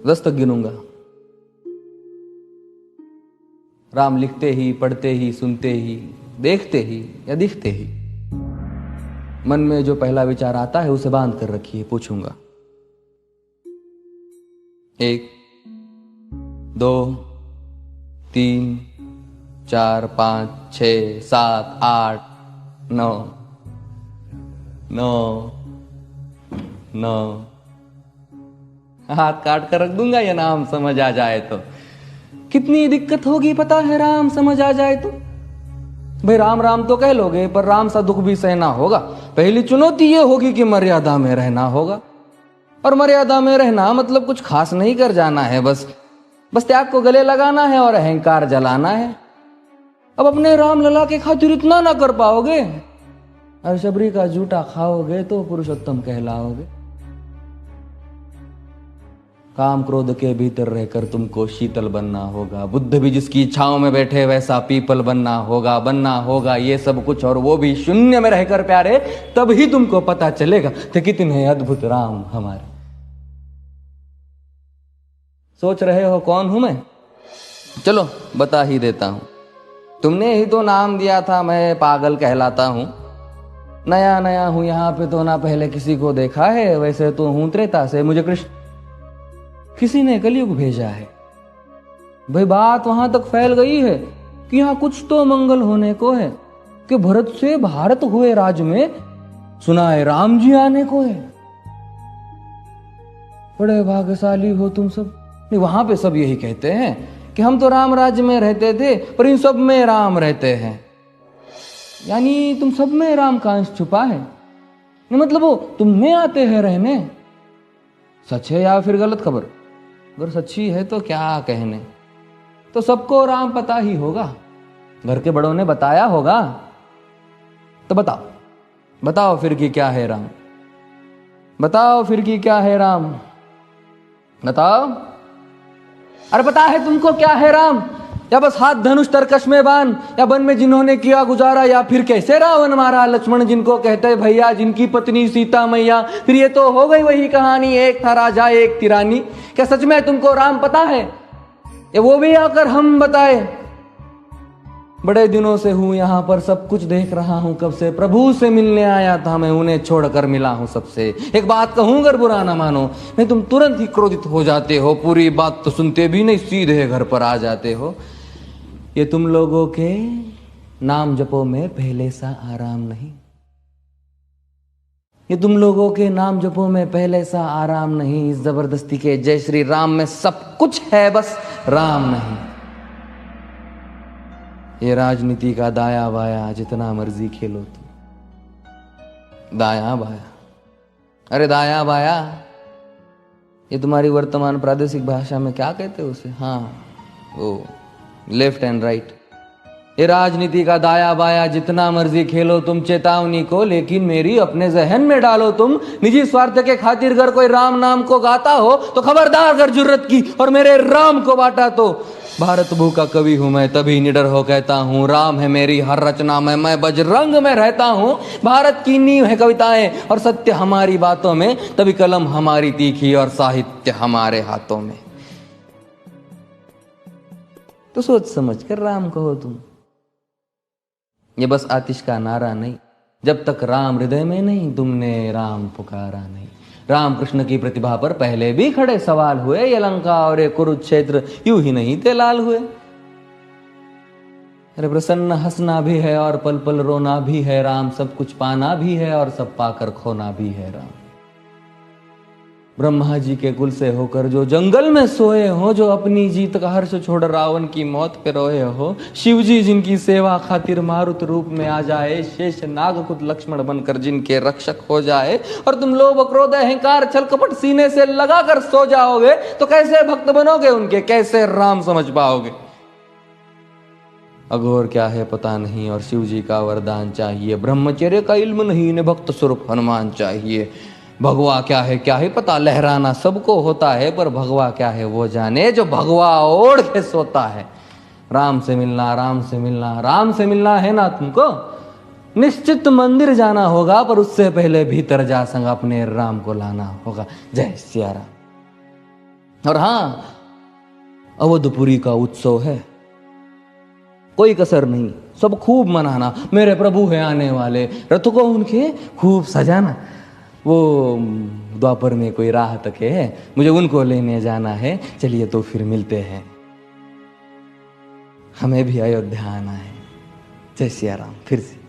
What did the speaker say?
10 तक गिनूंगा। राम लिखते ही, पढ़ते ही, सुनते ही, देखते ही या दिखते ही मन में जो पहला विचार आता है उसे बांध कर रखिए। पूछूंगा 1 2 3 4 5 6 7 8 9 9 9 हाथ काट कर रख दूंगा ये नाम समझ आ जाए तो। कितनी दिक्कत होगी पता है राम समझ आ जाए तो। भाई राम राम तो कह लोगे पर राम सा दुख भी सहना होगा। पहली चुनौती ये होगी कि मर्यादा में रहना होगा। और मर्यादा में रहना मतलब कुछ खास नहीं कर जाना है, बस त्याग को गले लगाना है और अहंकार जलाना है। अब अपने राम लला के खातिर इतना ना कर पाओगे और शबरी का जूठा खाओगे तो पुरुषोत्तम कहलाओगे। काम क्रोध के भीतर रहकर तुमको शीतल बनना होगा। बुद्ध भी जिसकी इच्छाओं में बैठे वैसा पीपल बनना होगा ये सब कुछ, और वो भी शून्य में रहकर प्यारे। तब ही तुमको पता चलेगा कि कितने अद्भुत राम हमारे। सोच रहे हो कौन हूं मैं? चलो बता ही देता हूं। तुमने ही तो नाम दिया था मैं पागल कहलाता हूं। नया नया हूं यहां पे तो ना पहले किसी को देखा है। वैसे तो हूं त्रेता से, मुझे कृष्ण किसी ने कलयुग भेजा है। भाई बात वहां तक फैल गई है कि यहां कुछ तो मंगल होने को है कि भरत से भारत हुए राज में सुना है राम जी आने को है। बड़े भाग्यशाली हो तुम सब। नहीं, वहां पे सब यही कहते हैं कि हम तो राम राज्य में रहते थे पर इन सब में राम रहते हैं। यानी तुम सब में राम का अंश छुपा है। मतलब वो तुम में आते हैं रहने। सच है या फिर गलत खबर? अगर सच्ची है तो क्या कहने। तो सबको राम पता ही होगा, घर के बड़ों ने बताया होगा। तो बताओ फिर कि क्या है राम। बताओ फिर कि क्या है राम। बताओ। अरे पता है तुमको क्या है राम? या बस हाथ धनुष तरकश में बान, या वन में जिन्होंने किया गुजारा, या फिर कैसे रावण मारा लक्ष्मण जिनको कहते भैया, जिनकी पत्नी सीता मैया। फिर ये तो हो गई वही कहानी, एक था राजा एक थी रानी। क्या सच में तुमको राम पता है? या वो भी आकर हम बताए? बड़े दिनों से हूं यहां पर, सब कुछ देख रहा हूं कब से। प्रभु से मिलने आया था मैं, उन्हें छोड़कर मिला हूं सबसे। एक बात कहूं अगर बुरा ना मानो, नहीं तुम तुरंत ही क्रोधित हो जाते हो। पूरी बात तो सुनते भी नहीं, सीधे घर पर आ जाते हो। ये तुम लोगों के नाम जपो में पहले सा आराम नहीं। ये तुम लोगों के नाम जपो में पहले सा आराम नहीं। इस जबरदस्ती के जय श्री राम में सब कुछ है, बस राम नहीं। ये राजनीति का दाया बाया जितना मर्जी खेलो तुम। दाया बाया, अरे दाया बाया ये तुम्हारी वर्तमान प्रादेशिक भाषा में क्या कहते हो उसे? हाँ वो लेफ्ट एंड राइट। ये राजनीति का दाया बाया जितना मर्जी खेलो तुम चेतावनी को, लेकिन मेरी अपने जहन में डालो तुम। निजी स्वार्थ के खातिर अगर कोई राम नाम को गाता हो तो खबरदार अगर जुर्रत की और मेरे राम को बांटा तो। भारत भू का कवि हूं मैं, तभी निडर हो कहता हूं राम है मेरी हर रचना में। मैं बजरंग में रहता हूं, भारत की नींव है कविताएं और सत्य हमारी बातों में। तभी कलम हमारी तीखी और साहित्य हमारे हाथों में। तो सोच समझ कर राम कहो तुम। ये बस आतिश का नारा नहीं, जब तक राम हृदय में नहीं तुमने राम पुकारा नहीं। राम कृष्ण की प्रतिभा पर पहले भी खड़े सवाल हुए। ये लंका और ये कुरुक्षेत्र यूं ही नहीं थे लाल हुए। अरे प्रसन्न हंसना भी है और पल पल रोना भी है राम। सब कुछ पाना भी है और सब पाकर खोना भी है राम। ब्रह्मा जी के कुल से होकर जो जंगल में सोए हो, जो अपनी जीत का हर्ष छोड़ रावण की मौत पे रोए हो। शिव जी जिनकी सेवा खातिर मारुत रूप में आ जाए। शेष नाग खुद लक्ष्मण बनकर जिनके रक्षक हो जाए। और तुम लोभ क्रोध अहंकार छल कपट सीने से लगाकर सो जाओगे तो कैसे भक्त बनोगे उनके, कैसे राम समझ पाओगे? अघोर क्या है पता नहीं और शिव जी का वरदान चाहिए। ब्रह्मचर्य का इल्म नहीं, इन्हें भक्त स्वरूप हनुमान चाहिए। भगवा क्या है पता, लहराना सबको होता है पर भगवा क्या है वो जाने जो भगवा ओढ़ के सोता है। राम से मिलना, राम से मिलना, राम से मिलना है ना तुमको? निश्चित मंदिर जाना होगा पर उससे पहले भीतर जा संग अपने राम को लाना होगा। जय सिया राम। और हाँ, अवधपुरी का उत्सव है, कोई कसर नहीं, सब खूब मनाना। मेरे प्रभु है आने वाले, रथ को उनके खूब सजाना। वो द्वापर में कोई राह तक है, मुझे उनको लेने जाना है। चलिए तो फिर मिलते हैं, हमें भी अयोध्या आना है। जय सिया राम। फिर से